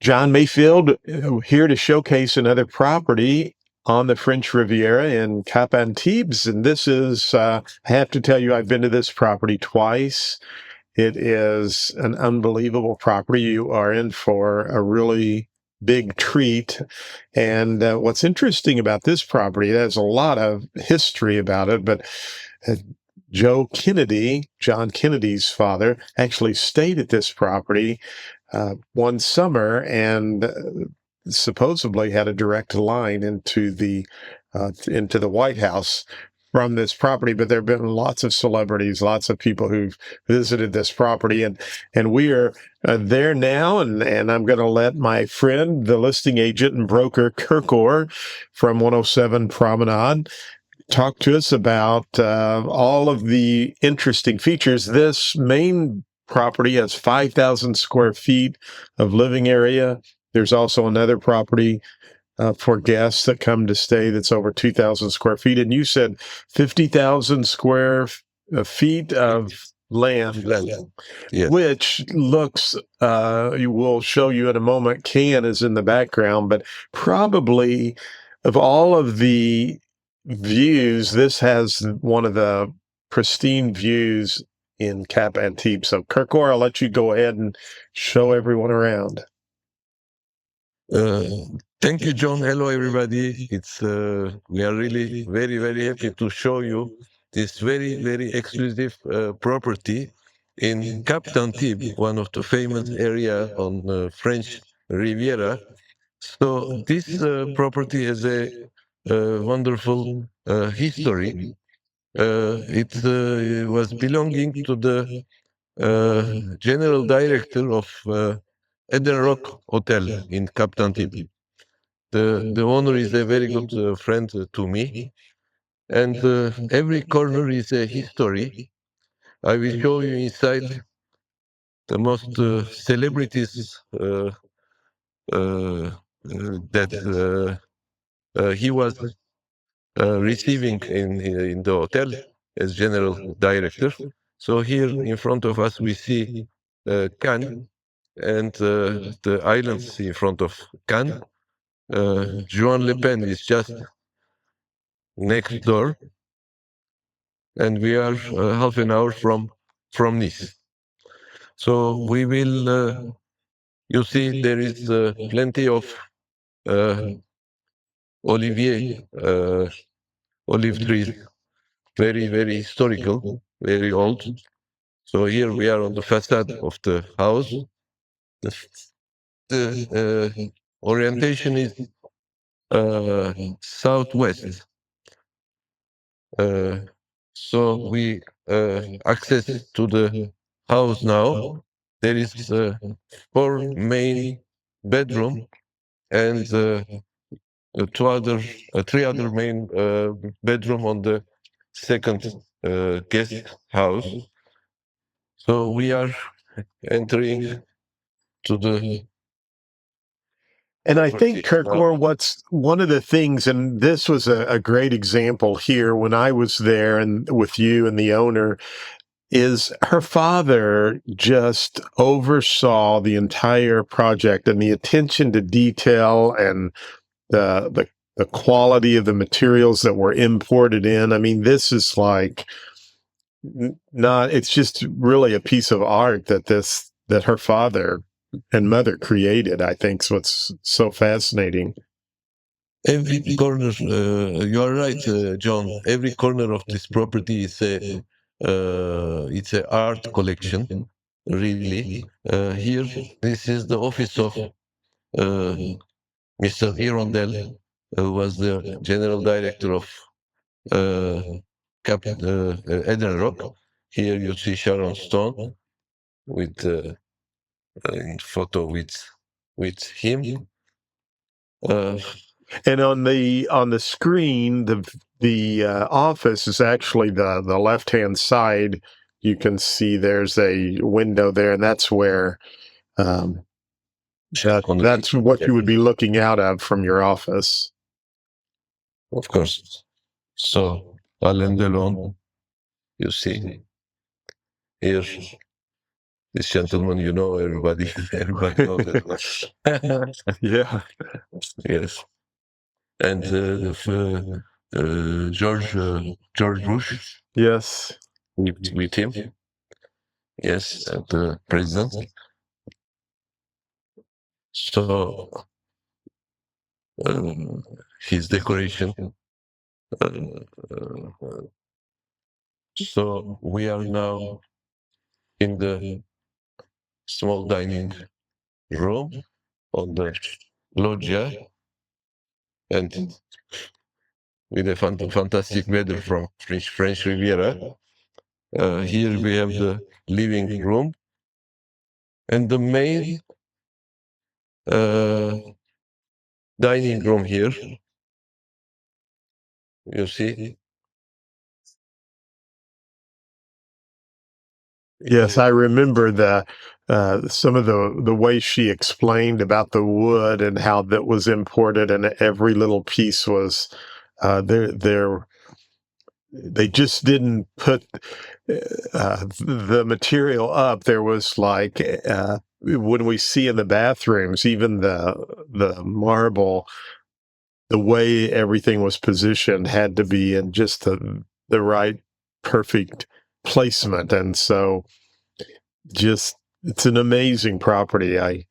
John Mayfield, here to showcase another property on the French Riviera in Cap Antibes. And this is, I have to tell you, I've been to this property twice. It is an unbelievable property. You are in for a really big treat. And what's interesting about this property, there's a lot of history about it, but uh, John Kennedy's father, actually stayed at this property one summer and supposedly had a direct line into the White House from this property. But there have been lots of celebrities, lots of people who've visited this property, and we are there now. And I'm going to let my friend, the listing agent and broker Kirkor from 107 Promenade, talk to us about all of the interesting features. This main property has 5,000 square feet of living area. There's also another property for guests that come to stay that's over 2,000 square feet. And you said 50,000 square feet of land, Yes. which looks, we'll show you in a moment, Cannes is in the background, but probably of all of the views, this has one of the pristine views in Cap Antibes. So Kirkor, I'll let you go ahead and show everyone around. Thank you, John. Hello, everybody. It's we are really very happy to show you this very exclusive property in Cap Antibes, one of the famous area on French Riviera. So this property has a wonderful history. It was belonging to the general director of Eden Rock Hotel in Cap Antibes. The owner is a very good friend to me, and every corner is a history. I will show you inside the most celebrities that he was receiving in the hotel as general director. So here in front of us we see Cannes and the islands in front of Cannes. Juan Le Pen is just next door, and we are half an hour from Nice. So we will. You see, there is plenty of olivier, olive trees, very historical, very old. So here we are on the facade of the house. The orientation is southwest. So we access to the house now. There is four main bedroom and three other main bedroom on the second guest house. So we are entering to the. And I think, Kirkor, what's one of the things, and this was a great example here when I was there and with you and the owner, is her father just oversaw the entire project and the attention to detail and the quality of the materials that were imported in. I mean, this is like not, it's just really a piece of art that her father and mother created. I think is what's so fascinating. Every corner, you are right, John. Every corner of this property is it's a art collection, really. Here, this is the office of Mr. Hirondelle, who was the general director of uh, Eden Rock. Here you see Sharon Stone with in photo with him. And on the screen, the office is actually the left hand side. You can see there's a window there, and that's where that's what you would be looking out of from your office. Of course. So Alain Delon, you see here This gentleman, you know, everybody, everybody knows it. Yeah. Yes, and George Bush Yes. with him. Yes, the president. So uh, his decoration. Uh, uh, so we are now in the small dining room on the loggia, and with a fantastic weather from French Riviera. Here we have the living room and the main uh, dining room here. You see, Yes, I remember the some of the way she explained about the wood and how that was imported, and every little piece was there. They just didn't put the material up. There was like when we see in the bathrooms, even the marble, the way everything was positioned had to be in just the right, perfect placement, and so just it's an amazing property. I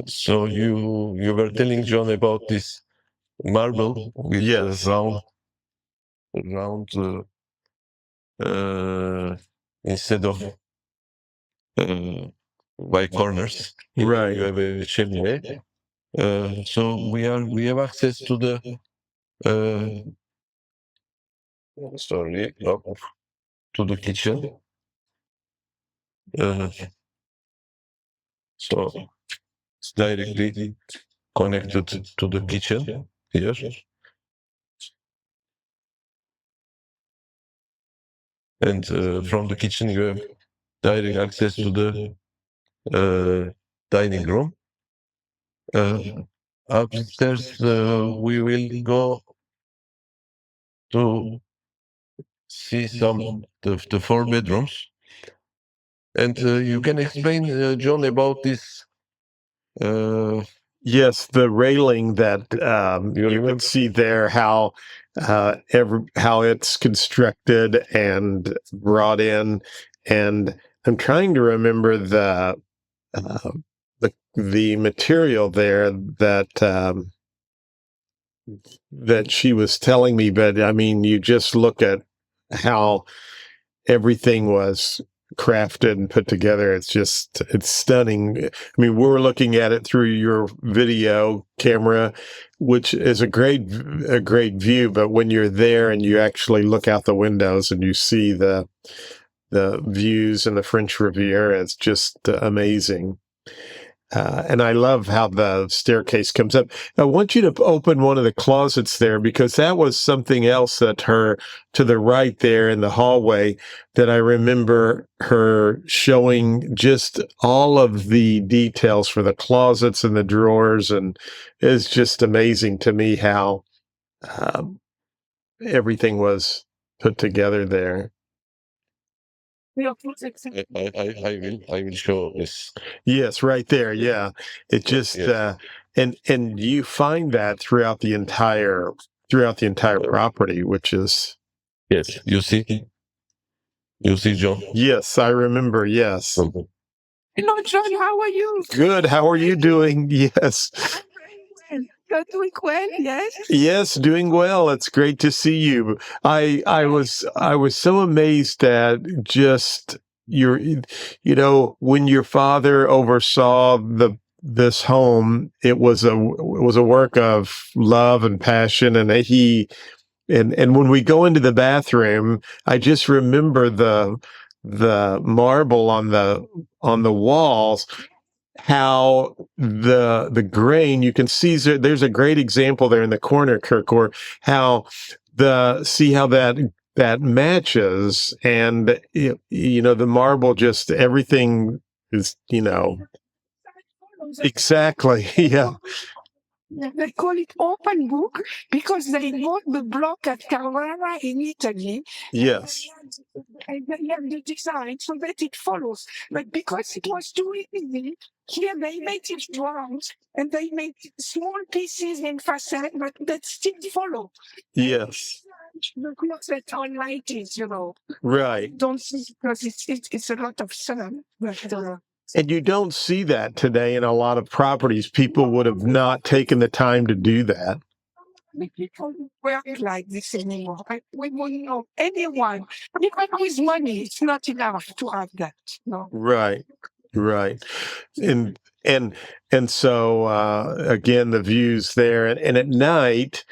so you were telling John about this marble with Yes, round instead of uh, by corners. Here you right. have a chimney. So we have access to the sorry, no, to the kitchen. Uh, so it's directly connected to the kitchen here, and from the kitchen you have direct access to the dining room. Uh, Upstairs we will go to see some the four bedrooms, and you can explain, John, about this. Uh, Yes, the railing that you you can remember? see there, how it's constructed and brought in, and I'm trying to remember uh, the material there that she was telling me, but I mean, you just look at how everything was crafted and put together. It's stunning. I mean, we're looking at it through your video camera, which is a great view, but when you're there and you actually look out the windows and you see the views in the French Riviera, it's just amazing. And I love how the staircase comes up. I want you to open one of the closets there, because that was something else that her to the right there in the hallway that I remember her showing just all of the details for the closets and the drawers. And it's just amazing to me how um, everything was put together there. I will show this. Yes, right there. Yeah. It just Yes, and you find that throughout the entire uh, property, which is yes. You see, John. yes, I remember. Yes. Um, Hello, John. How are you? Good. How are you doing? Yes. I'm very well. You're doing well, yes? Yes, doing well. It's great to see you. I was so amazed at just your when your father oversaw this home, it was a work of love and passion, and and when we go into the bathroom, I just remember the marble on the walls, how the grain, you can see there's a great example there in the corner, Kirk, or how see how that matches, and the marble, just everything is exactly. Yeah. They call it open book because they bought the block at Carrara in Italy. Yes. And they have the design so that it follows. But because it was too easy, here they made it round and they made small pieces in facade, but that still follow. Yes. Look, not that all light is, Right. Don't see because it's a lot of sun. But And you don't see that today in a lot of properties. People would have not taken the time to do that. people work like this anymore. We wouldn't know anyone. Even with money, it's not enough to have that. No. Right. Right. And and and so again, the views there. And at night,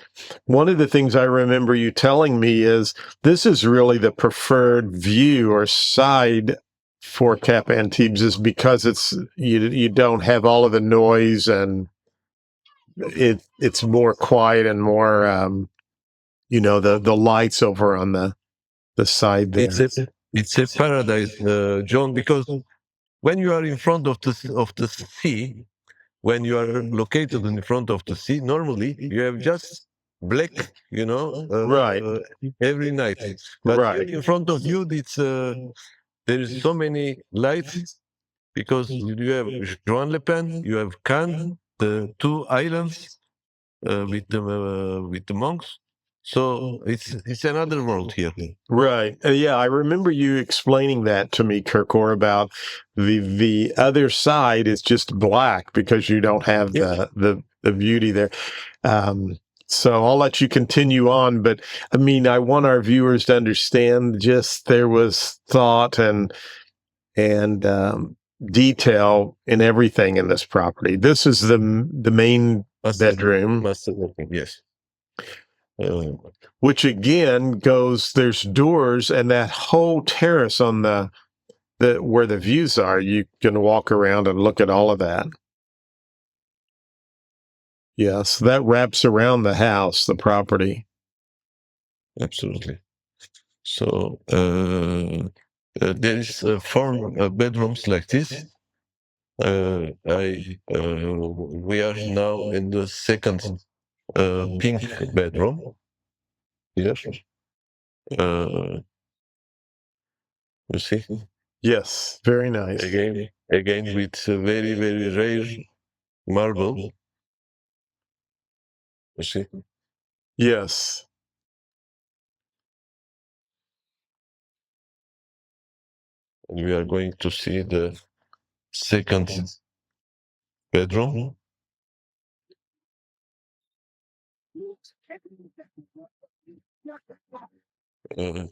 one of the things I remember you telling me is this is really the preferred view or side for Cap Antibes is because it's you don't have all of the noise and it's more quiet and more the lights over on the side there. It's a paradise, John, because when you are in front of the sea, when you are located in front of the sea, normally you have just black, Right. every night. But Right. here in front of you, it's there is so many lights because you have Juan Le Pen, you have Cannes, the two islands with the monks. So it's another world here. Right. Yeah, I remember you explaining that to me, Kirkor, about the other side is just black because you don't have the beauty there. So I'll let you continue on, but I mean, I want our viewers to understand just there was thought and detail in everything in this property. This is the main bedroom, Master bedroom, yes. which again there's doors and that whole terrace on the where the views are. You can walk around and look at all of that. Yes, that wraps around the house, the property. Absolutely. So there is four bedrooms like this. We are now in the second pink bedroom. Yes. You see? Yes, very nice. Again with very, very rare marble. You see? Yes. And we are going to see the second bedroom.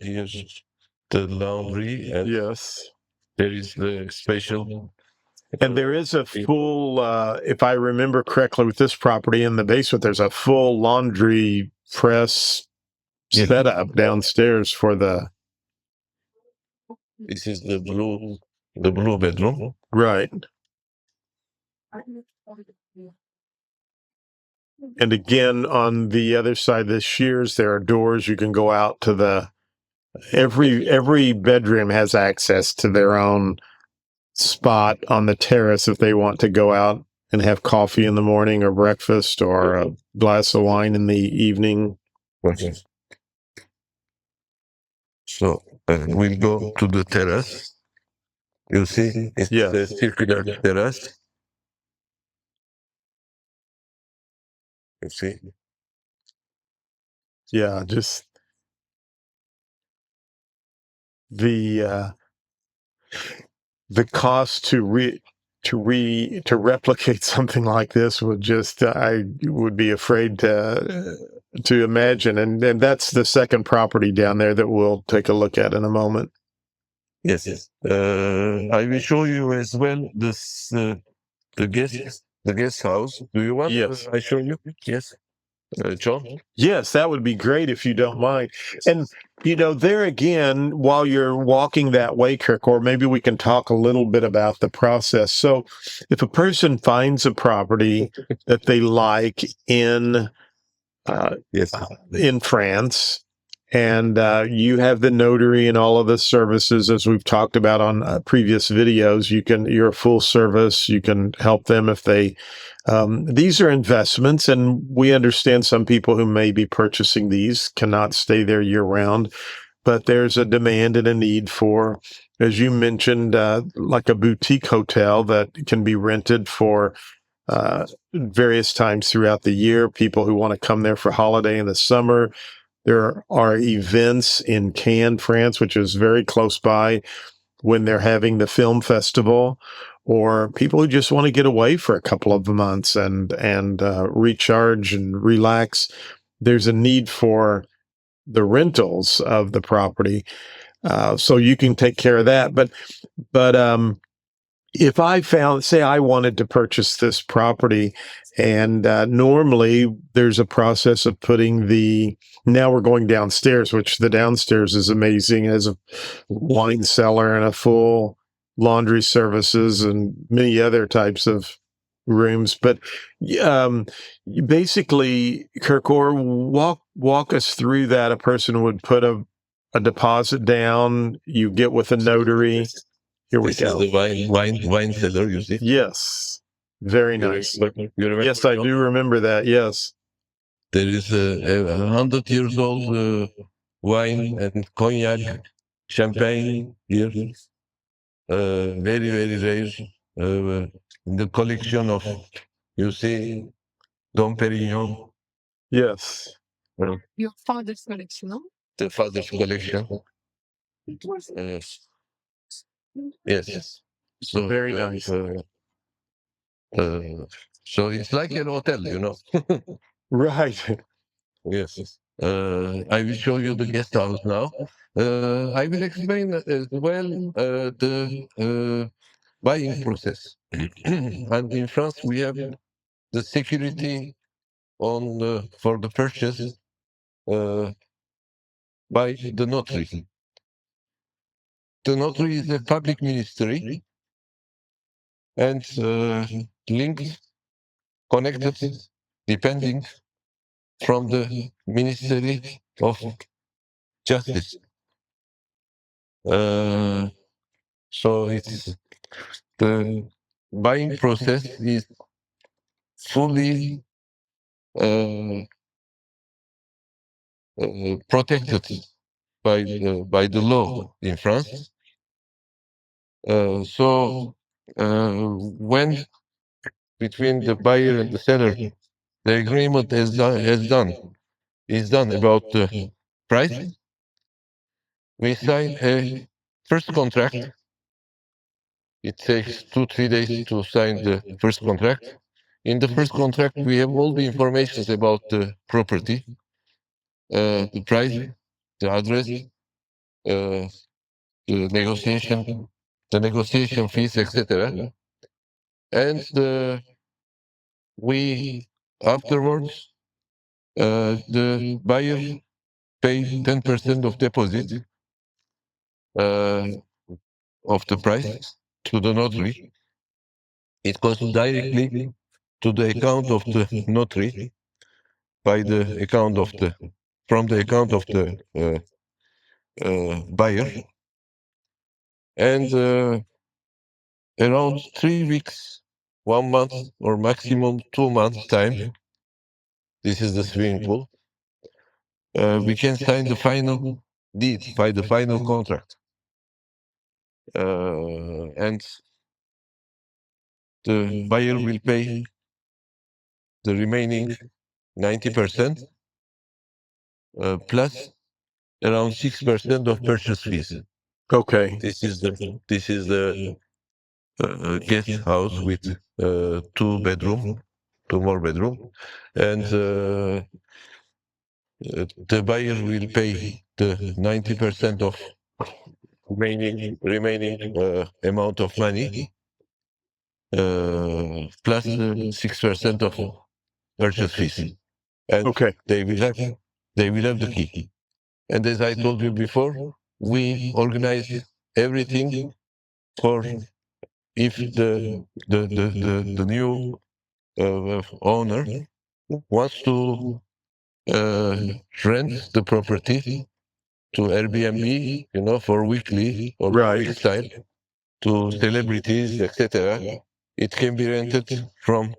Here's the laundry, and Yes. there is the special. And there is a full, if I remember correctly, with this property in the basement, there's a full laundry press setup downstairs for the. This is the blue bedroom. Right. And again, on the other side of the shears, there are doors. You can go out to the. Every bedroom has access to their own spot on the terrace if they want to go out and have coffee in the morning or breakfast or a glass of wine in the evening. Okay. So we'll go to the terrace. You see, it's a circular terrace. You see? Yeah, just the cost to replicate something like this would just I would be afraid to imagine, and that's the second property down there that we'll take a look at in a moment. Yes. I will show you as well this the guest house. Do you want? Yes. I show you. Yes. John. Yes, that would be great if you don't mind. And there again, while you're walking that way, Kirk, or maybe we can talk a little bit about the process. So, if a person finds a property that they like in Yes. in France, And you have the notary and all of the services, as we've talked about on previous videos. You're a full service. You can help them if they. These are investments, and we understand some people who may be purchasing these cannot stay there year round, but there's a demand and a need for, as you mentioned, like a boutique hotel that can be rented for various times throughout the year. People who want to come there for holiday in the summer. There are events in Cannes, France, which is very close by, when they're having the film festival, or people who just want to get away for a couple of months and recharge and relax. There's a need for the rentals of the property, so you can take care of that. But if I found, say, I wanted to purchase this property, and normally there's a process of putting the, now we're going downstairs, which the downstairs is amazing. It has a wine cellar and a full laundry services and many other types of rooms. But um, basically, Kirkor, walk us through that. A person would put a deposit down. You get with a notary. Here we This go. is the wine cellar, you see. Yes. Very nice. You remember, Yes, I do remember that. Yes. There is a 100 years old wine and cognac, champagne here. Very, very rare. In the collection of, you see, Dom Perignon, Yes. Your father's collection, no? the father's collection. It was Yes. So Very nice. So it's like an hotel, you know. Right. Yes. I will show you the guest house now. I will explain as well the buying process. And in France, we have the security on for the purchase by the notary. The notary is a public ministry and linked, connected, depending from the Ministry of Justice. So it's the buying process is fully uh, protected by the law in France. So when between the buyer and the seller, the agreement is done about the price. We sign a first contract. It takes 2-3 days to sign the first contract. In the first contract, we have all the information about the property, the price, the address, the negotiation fees, etc. And we afterwards, the buyer pay 10% of deposit of the price to the notary. It goes directly to the account of the notary by the account of the from the account of the buyer, and around 3 weeks, 1 month, or maximum 2 months time. This is the swimming pool. We can sign the final deed by the final contract, and the buyer will pay the remaining 90% plus around 6% of purchase fees. Okay. This is the guest house with 2 bedroom, 2 more bedroom, and the buyer will pay the 90% of remaining amount of money plus 6% of purchase fees, and Okay. they will have the key. And as I told you before, we organize everything for if the new owner wants to rent the property, to Airbnb, for weekly or Right. week style, to celebrities, etc. It can be rented from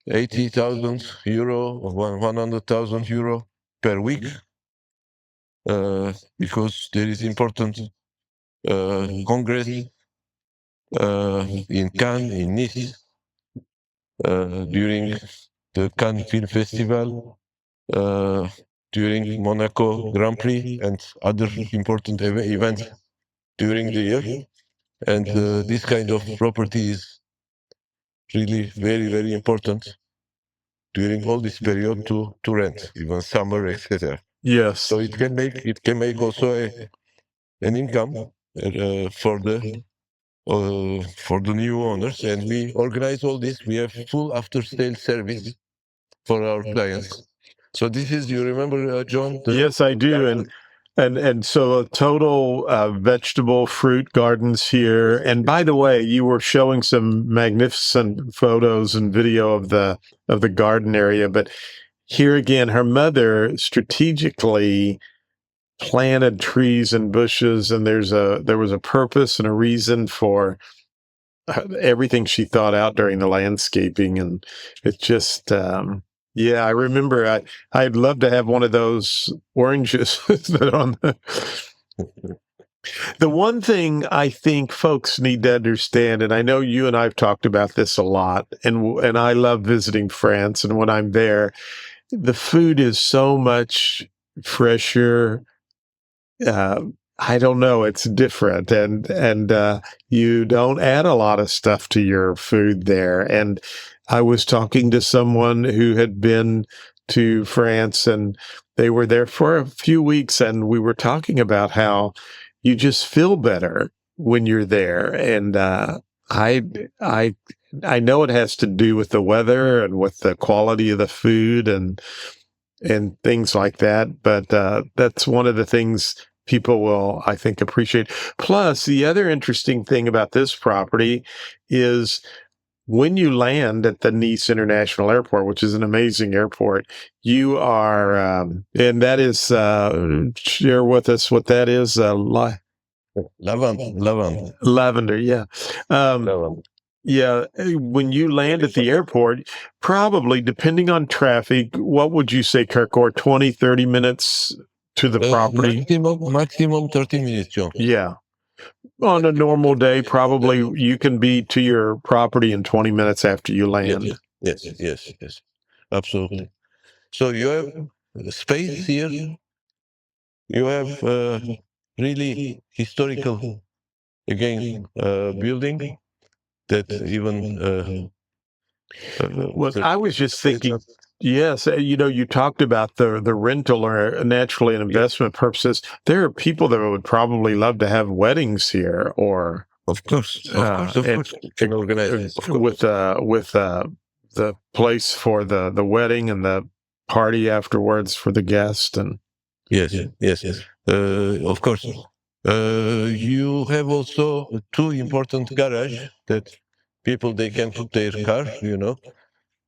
80,000 euro or 100,000 euro per week, because there is important congress in Cannes, in Nice, during the Cannes Film Festival, uh, during Monaco Grand Prix, and other important events during the year. And this kind of property is really very, very important during all this period to rent, even summer, etc. Yes. So it can make also an income for the new owners, and we organize all this. We have full after sale service for our clients. So this is, you remember, John? Yes, I do. And so total vegetable fruit gardens here. And by the way, you were showing some magnificent photos and video of the garden area, but here again, her mother strategically planted trees and bushes, and there was a purpose and a reason for everything she thought out during the landscaping, and it just yeah, I remember I'd love to have one of those oranges that on the one thing I think folks need to understand, and I know you and I've talked about this a lot, and I love visiting France, and when I'm there, the food is so much fresher. uh, I don't know, it's different, and you don't add a lot of stuff to your food there. And I was talking to someone who had been to France, and they were there for a few weeks, and we were talking about how you just feel better when you're there. And I I I know it has to do with the weather and with the quality of the food and things like that. But that's one of the things people will, I think, appreciate. Plus, the other interesting thing about this property is when you land at the Nice International Airport, which is an amazing airport, you are, and that is, share with us what that is. Lavender, yeah. Lavender. Yeah, when you land at the airport, probably depending on traffic, what would you say, Kirkor, 20, 30 minutes to the property? Maximum 30 minutes, John. Yeah. On a normal day, probably you can be to your property in 20 minutes after you land. Yes. Absolutely. So you have space here. You have really historical, again, building that even. Well, I was just thinking, yes, you talked about the rental or naturally an investment purposes. There are people that would probably love to have weddings here, or Of course. Can organize with the place for the wedding and the party afterwards for the guest. And yes. Of course. You have also two important garage that people they can put their car.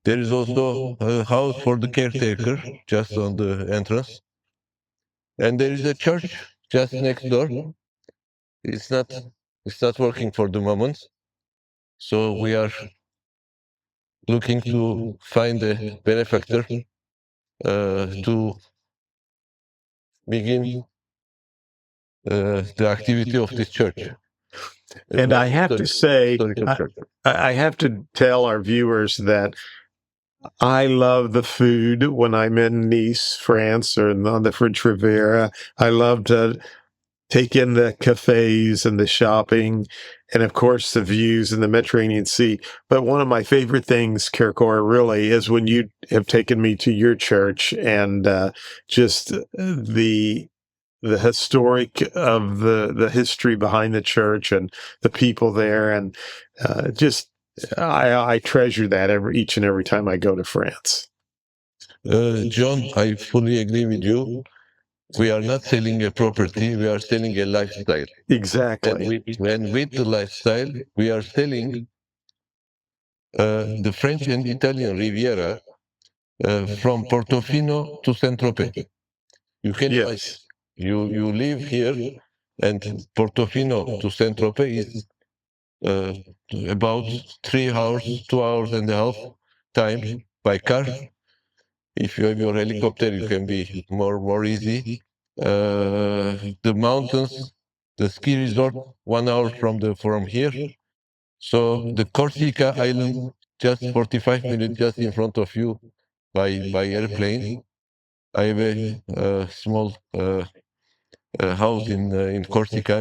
There is also a house for the caretaker just on the entrance, and there is a church just next door. It's not it's not working for the moment, so we are looking to find a benefactor to begin the activity of this church. And I have to say, historical church. I have to tell our viewers that I love the food when I'm in Nice, France, or on the French Riviera. I love to take in the cafes and the shopping, and of course the views in the Mediterranean Sea. But one of my favorite things, Kirkor, really is when you have taken me to your church and just the historic of the history behind the church and the people there, and just I treasure that each and every time I go to France. John, I fully agree with you. We are not selling a property, we are selling a lifestyle. Exactly. And with the lifestyle, we are selling the French and Italian Riviera from Portofino to Saint-Tropez. You can Yes. You live here, and Portofino to Saint-Tropez is uh, about 3 hours, 2 hours and a half time by car. If you have your helicopter, you can be more easy. The mountains, the ski resort, 1 hour from here. So the Corsica island, just 45 minutes just in front of you by airplane. I have a small house in Corsica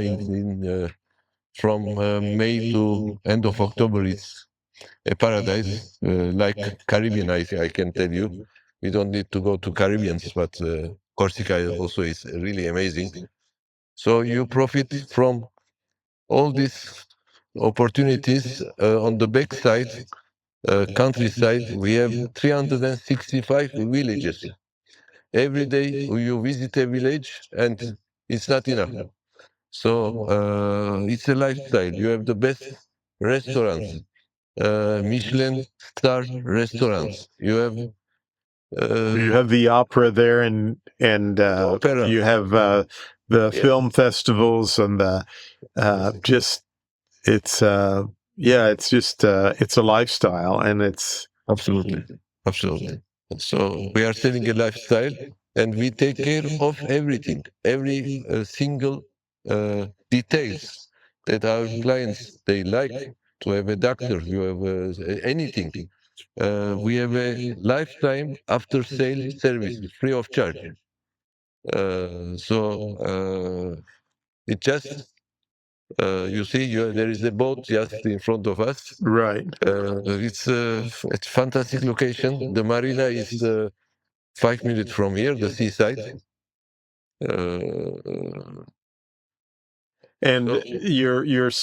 from May to end of October. It's a paradise, like Caribbean, I can tell you. We don't need to go to Caribbeans, but Corsica also is really amazing. So you profit from all these opportunities on the backside, countryside. We have 365 villages. Every day you visit a village, and it's not enough. So it's a lifestyle. You have the best restaurants, Michelin star restaurants. You have You have the opera there, and opera. you have the film festivals and the just it's it's just it's a lifestyle, and it's Absolutely, absolutely. So we are selling a lifestyle, and we take care of everything, every single details that our clients they like to have a doctor. You have anything. We have a lifetime after sale service free of charge. It just you see there is a boat just in front of us. right. It's fantastic location. The marina is 5 minutes from here, the seaside. And So-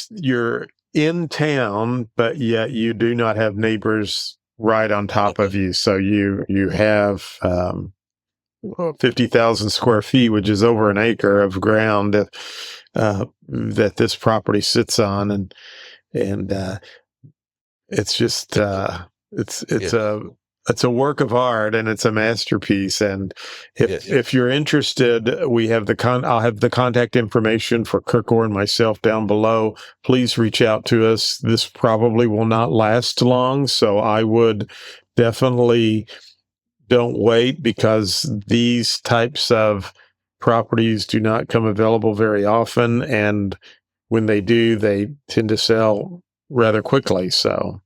you're in town, but yet you do not have neighbors right on top of you. So you have 50,000 square feet, which is over an acre of ground that this property sits on, and it's just it's a work of art, and it's a masterpiece. And if you're interested, I'll have the contact information for Kirkor and myself down below. Please reach out to us. This probably will not last long, so I would definitely don't wait, because these types of properties do not come available very often, and when they do, they tend to sell rather quickly. So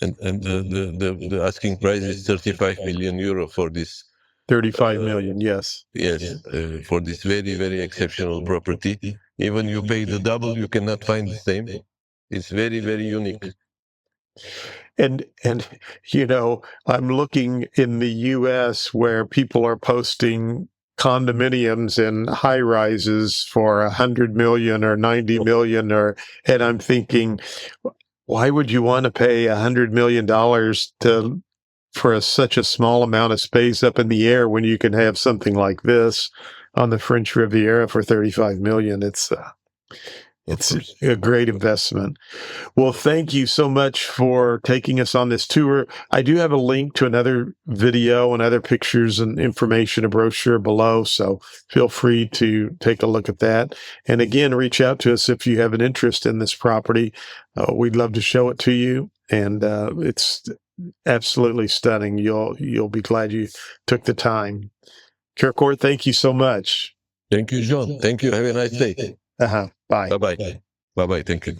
and the asking price is 35 million euro for this. 35 million, yes. Yes, for this very exceptional property. Even you pay the double, you cannot find the same. It's very unique. And I'm looking in the US where people are posting condominiums in high rises for 100 million or 90 million, and I'm thinking, why would you want to pay $100 million for such a small amount of space up in the air when you can have something like this on the French Riviera for 35 million? It's a great investment. Well, thank you so much for taking us on this tour. I do have a link to another video and other pictures and information, a brochure below, so feel free to take a look at that. And again, reach out to us if you have an interest in this property. We'd love to show it to you, and it's absolutely stunning. You'll be glad you took the time. Kirkor, thank you so much. Thank you, John. Thank you. Have a nice day. Bye. Bye-bye. Bye-bye. Thank you.